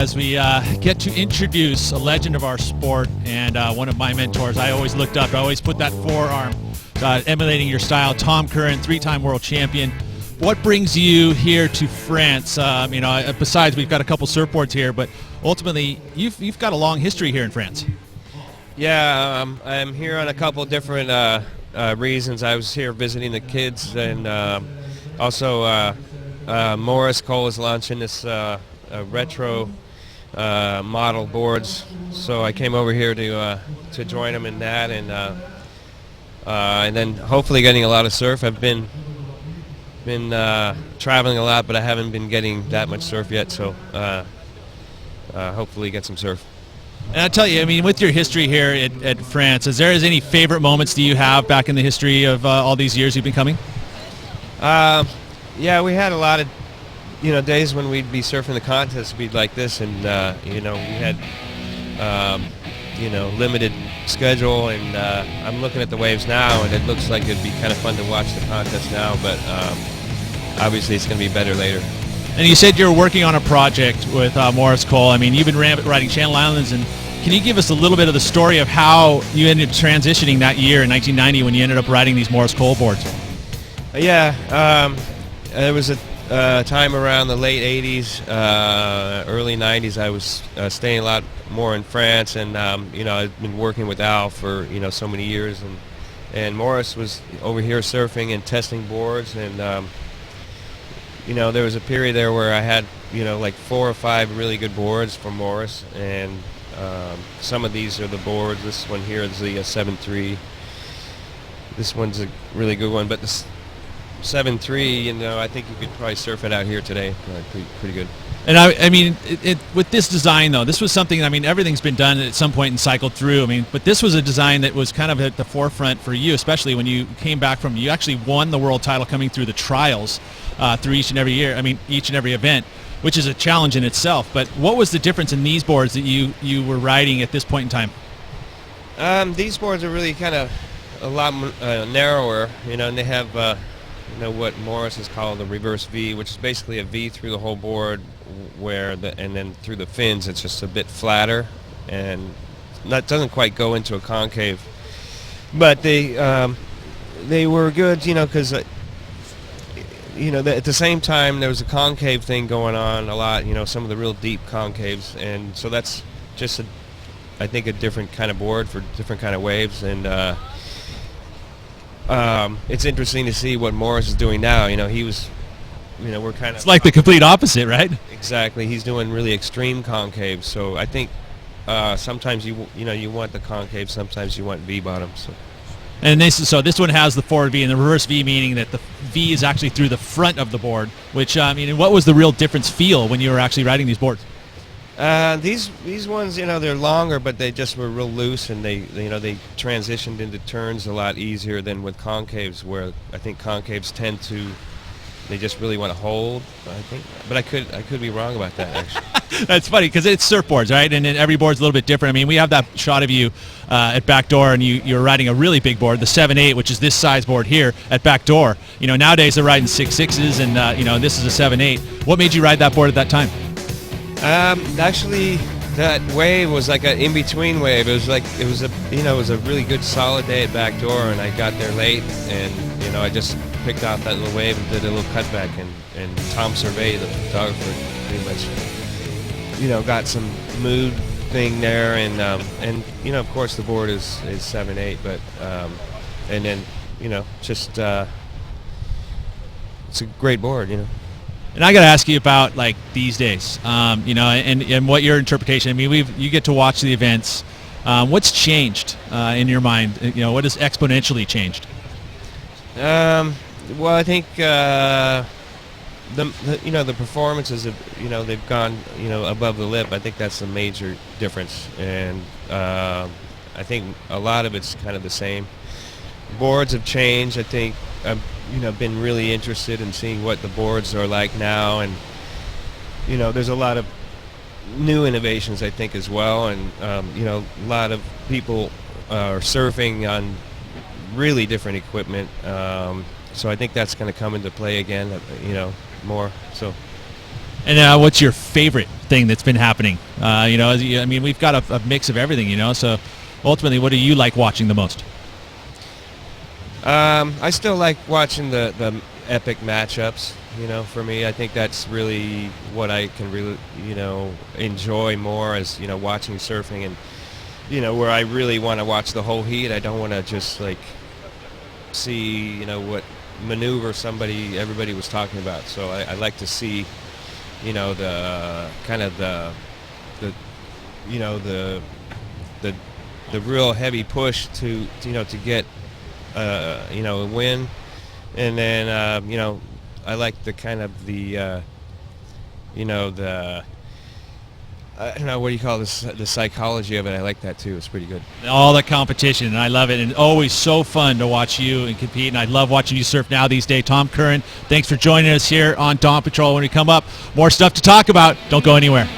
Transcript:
As we get to introduce a legend of our sport and one of my mentors, I always looked up. I always put that forearm, emulating your style. Tom Curren, 3-time world champion. What brings you here to France? Besides we've got a couple surfboards here, but ultimately you've got a long history here in France. Yeah, I'm here on a couple different reasons. I was here visiting the kids, and also Morris Cole is launching this retro model boards, so I came over here to join them in that, and then hopefully getting a lot of surf. I've been traveling a lot, but I haven't been getting that much surf yet, so hopefully get some surf. And I tell you, I mean, with your history here at France, is there any favorite moments do you have back in the history of all these years you've been coming? Yeah, we had a lot of days when we'd be surfing the contest, we'd like this, and we had limited schedule, and I'm looking at the waves now, and it looks like it'd be kind of fun to watch the contest now, but obviously it's going to be better later. And you said you're working on a project with Morris Cole. I mean, you've been riding Channel Islands, and can you give us a little bit of the story of how you ended up transitioning that year in 1990 when you ended up riding these Morris Cole boards? Yeah, there was a time around the late 80s, early 90s. I was staying a lot more in France, and I've been working with Al for so many years, and Morris was over here surfing and testing boards, and there was a period there where I had like 4 or 5 really good boards from Morris, and some of these are the boards. This one here is the 7.3. This one's a really good one, but this 7.3, I think you could probably surf it out here today. Pretty good. And I mean, with this design though, this was something. I mean, everything's been done at some point and cycled through. I mean, but this was a design that was kind of at the forefront for you, especially when you came back from. You actually won the world title coming through the trials through each and every year. I mean, each and every event, which is a challenge in itself. But what was the difference in these boards that you were riding at this point in time? These boards are really kind of a lot narrower, and they have what Morris has called the reverse V, which is basically a V through the whole board, and then through the fins it's just a bit flatter, and that doesn't quite go into a concave. But they were good, because at the same time there was a concave thing going on a lot, some of the real deep concaves, and so that's just I think a different kind of board for different kind of waves, and it's interesting to see what Morris is doing now. He was, we're kind of... It's like the complete opposite, right? Exactly. He's doing really extreme concaves. So I think sometimes you want the concave, sometimes you want V-bottoms. So. And this one has the forward V and the reverse V, meaning that the V is actually through the front of the board, which, what was the real difference feel when you were actually riding these boards? These ones, they're longer, but they just were real loose, and they transitioned into turns a lot easier than with concaves, where I think concaves they just really want to hold, I think. But I could be wrong about that, actually. That's funny, because it's surfboards, right? And then every board's a little bit different. I mean, we have that shot of you at Backdoor, and you're riding a really big board, the 7.8, which is this size board here at Backdoor. Nowadays they're riding 6.6s, and this is a 7.8. What made you ride that board at that time? Actually, that wave was like an in-between wave. It was a really good solid day at Backdoor, and I got there late, and I just picked out that little wave and did a little cutback, and Tom Survey, the photographer, pretty much got some mood thing there, and of course the board is 7.8, but and then just it's a great board, And I got to ask you about like these days, and what your interpretation. I mean, you get to watch the events. What's changed in your mind? What has exponentially changed? Well, I think the performances have they've gone above the lip. I think that's the major difference, and I think a lot of it's kind of the same. Boards have changed. I think I've been really interested in seeing what the boards are like now, and there's a lot of new innovations, I think, as well, and a lot of people are surfing on really different equipment, so I think that's going to come into play again, more. So And what's your favorite thing that's been happening? You know, I mean, we've got a mix of everything, you know, so ultimately, what do you like watching the most? I still like watching the epic matchups. You know, for me, I think that's really what I can really, you know, enjoy more as, you know, watching surfing, and, you know, where I really want to watch the whole heat. I don't want to just like see, you know, what maneuver everybody was talking about. So I like to see, you know, the kind of the you know, the real heavy push to you know, to get you know, a win, and then you know, I like the kind of the you know, the I don't know, what do you call this, the psychology of it. I like that too. It's pretty good. All the competition, and I love it, and always so fun to watch you and compete, and I love watching you surf now these days. Tom Curren, thanks for joining us here on Dawn Patrol. When we come up, more stuff to talk about. Don't go anywhere.